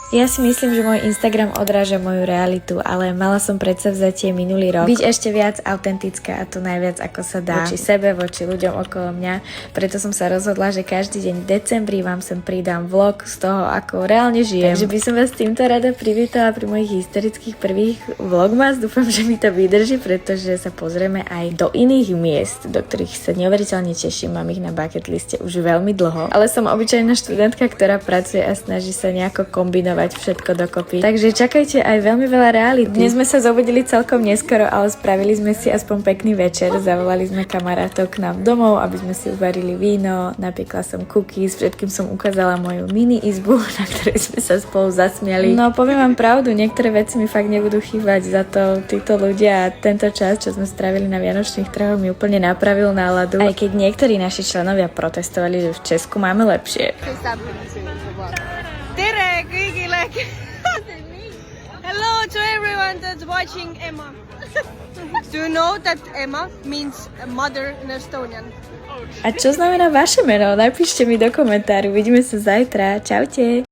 Ja si myslím, že môj Instagram odráža moju realitu, ale mala som predsavzatie minulý rok byť ešte viac autentická a to najviac ako sa dá voči sebe, voči ľuďom okolo mňa. Preto som sa rozhodla, že každý deň v decembri vám sem pridám vlog z toho, ako reálne žijem. Takže by som vás týmto rada privítala pri mojich hysterických prvých vlogmas. Dúfam, že mi to vydrží, pretože sa pozrieme aj do iných miest, do ktorých sa neuveriteľne teším. Mám ich na bucket liste už veľmi dlho, ale som obyčajná študentka, ktorá pracuje a snaží sa nejako kombinovať všetko dokopy. Takže čakajte aj veľmi veľa reality. Dnes sme sa zobudili celkom neskoro, ale spravili sme si aspoň pekný večer. Zavolali sme kamarátov k nám domov, aby sme si uvarili víno, napiekla som cookies, všetkým som ukázala moju mini izbu, na ktorej sme sa spolu zasmiali. No poviem vám pravdu, niektoré veci mi fakt nebudú chýbať, za to títo ľudia a tento čas, čo sme strávili na vianočných trhoch, mi úplne napravil náladu. Aj keď niektorí naši členovia protestovali, že v Česku máme lepšie. Tere kõigile! Hello to everyone that's watching Emma. Do you know that Emma means mother in Estonian? A čo znamená vaše meno? Napíšte mi do komentáru. Vidíme sa zajtra. Čaute.